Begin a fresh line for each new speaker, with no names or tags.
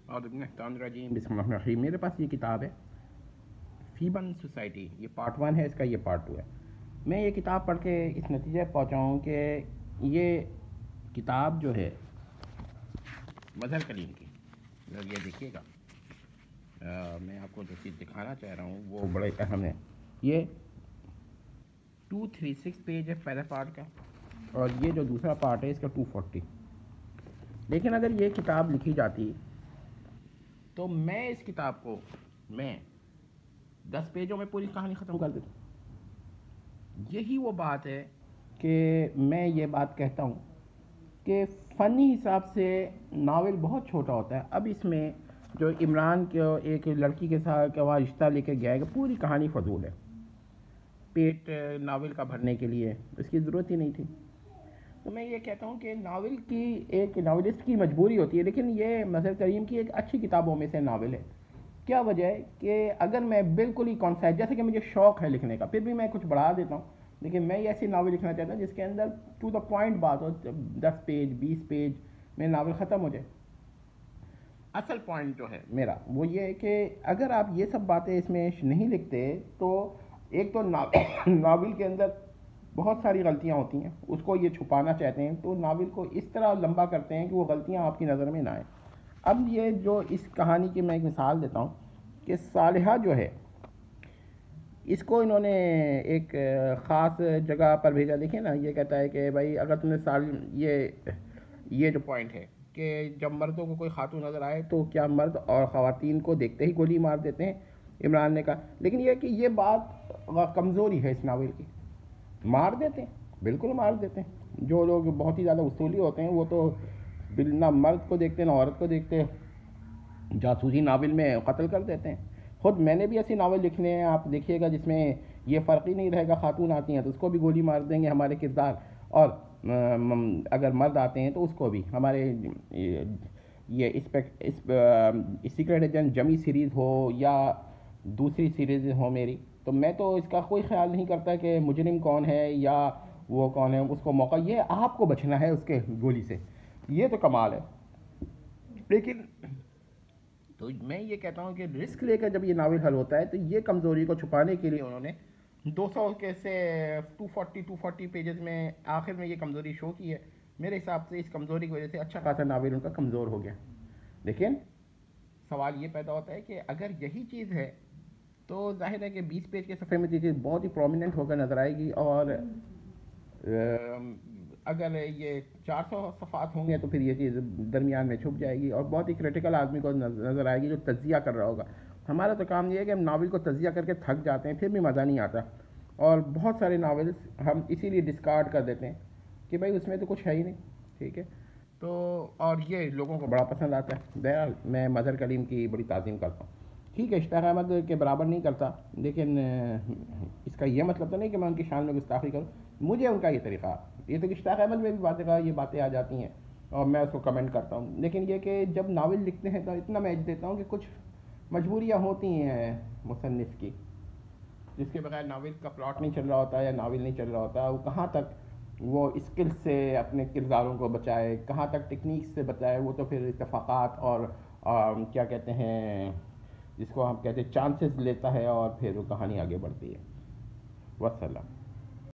रजीम बिस्मिल्लाह रहमान रहीम। मेरे पास ये किताब है फीबन सोसाइटी, ये पार्ट 1 है इसका, ये पार्ट 2 है। मैं ये किताब पढ़ के इस नतीजे पर पहुँचा हूँ कि ये किताब जो है मज़हर कलीम की, ये देखिएगा, मैं आपको जो चीज़ दिखाना चाह रहा हूँ वो बड़े अहम है। ये 236 पेज है पहला पार्ट का, और ये जो दूसरा पार्ट है इसका 240। लेकिन अगर ये किताब लिखी जाती तो मैं इस किताब को 10 पेजों में पूरी कहानी ख़त्म कर देता। यही वो बात है कि मैं ये बात कहता हूँ कि फ़नी हिसाब से नावल बहुत छोटा होता है। अब इसमें जो इमरान के एक लड़की के साथ का वहाँ रिश्ता लेकर गया है, पूरी कहानी फजूल है, पेट नावल का भरने के लिए, इसकी ज़रूरत ही नहीं थी। तो मैं ये कहता हूँ कि नावल की एक नावलिस्ट की मजबूरी होती है, लेकिन ये मज़हर करीम की एक अच्छी किताबों में से नावल है। क्या वजह है कि अगर मैं बिल्कुल ही कॉन्साइज, जैसे कि मुझे शौक़ है लिखने का, फिर भी मैं कुछ बढ़ा देता हूँ, लेकिन मैं ये ऐसी नावल लिखना चाहता हूँ जिसके अंदर टू द पॉइंट बात हो, 10 पेज 20 पेज में नावल ख़त्म हो जाए। असल पॉइंट जो है मेरा वो ये है कि अगर आप ये सब बातें इसमें नहीं लिखते तो एक तो नावल के अंदर बहुत सारी गलतियाँ होती हैं, उसको ये छुपाना चाहते हैं, तो नावल को इस तरह लंबा करते हैं कि वो गलतियाँ आपकी नज़र में ना आए। अब ये जो इस कहानी की मैं एक मिसाल देता हूँ कि सालिहा जो है, इसको इन्होंने एक ख़ास जगह पर भेजा। देखिए ना, ये कहता है कि भाई अगर तुमने ये जो पॉइंट है कि जब मर्दों को कोई खातून नज़र आए तो क्या मर्द और ख़वातीन को देखते ही गोली मार देते हैं, इमरान ने कहा। लेकिन यह कि ये बात कमज़ोरी है इस नावल की, मार देते हैं, बिल्कुल मार देते हैं। जो लोग बहुत ही ज़्यादा उसूली होते हैं वो तो ना मर्द को देखते ना औरत को देखते, जासूसी नावल में कत्ल कर देते हैं। ख़ुद मैंने भी ऐसी नावल लिखने हैं, आप देखिएगा, जिसमें ये फ़र्क ही नहीं रहेगा, खातून आती हैं तो उसको भी गोली मार देंगे हमारे किरदार, और अगर मर्द आते हैं तो उसको भी। हमारे ये सीक्रेट एजेंट जमी सीरीज़ हो या दूसरी सीरीज़ हो मेरी, तो मैं तो इसका कोई ख्याल नहीं करता कि मुजरिम कौन है या वो कौन है, उसको मौका, ये आपको बचना है उसके गोली से, ये तो कमाल है। लेकिन तो मैं ये कहता हूँ कि रिस्क लेकर जब ये नावल हल होता है तो ये कमज़ोरी को छुपाने के लिए उन्होंने 200 के से 240 पेजेस में आखिर में ये कमज़ोरी शो की है। मेरे हिसाब से इस कमज़ोरी की वजह से अच्छा खासा नावल उनका कमज़ोर हो गया। लेकिन सवाल ये पैदा होता है कि अगर यही चीज़ है तो जाहिर है कि 20 पेज के सफ़े में चीज़ बहुत ही प्रोमिनेंट होकर नज़र आएगी, और अगर ये 400 सफ़ात होंगे तो फिर ये चीज़ दरमियान में छुप जाएगी और बहुत ही क्रिटिकल आदमी को नज़र आएगी जो तज्ज़िया कर रहा होगा। हमारा तो काम ये है कि हम नावल को तज्ज़िया करके थक जाते हैं, फिर भी मज़ा नहीं आता, और बहुत सारे नावल्स हम इसीलिए डिस्कार्ड कर देते हैं कि भाई उसमें तो कुछ है ही नहीं, ठीक है। तो और ये लोगों को बड़ा पसंद आता है। बहरहाल मैं मज़हर कलीम की बड़ी ताज़ीम करता हूँ, ठीक है, इश्ताक अहमद के बराबर नहीं करता, लेकिन इसका यह मतलब तो नहीं कि मैं उनकी शान में गुस्ताखी करूँ। मुझे उनका ये तरीक़ा, ये तो इश्ताक अहमद में भी ये बातें आ जाती हैं और मैं उसको कमेंट करता हूँ। लेकिन ये कि जब नावल लिखते हैं तो इतना मैं देता हूँ कि कुछ मजबूरियाँ होती हैं मुसन्निफ़ की, जिसके बगैर नावल का प्लॉट नहीं चल रहा होता या नावल नहीं चल रहा होता। वो कहाँ तक वो स्किल से अपने किरदारों को बचाए, कहाँ तक टेक्निक से बचाए, वो तो फिर इत्तफ़ाक़ात और क्या कहते हैं, जिसको हम कहते हैं चांसेस लेता है, और फिर वो कहानी आगे बढ़ती है। वस्सलाम।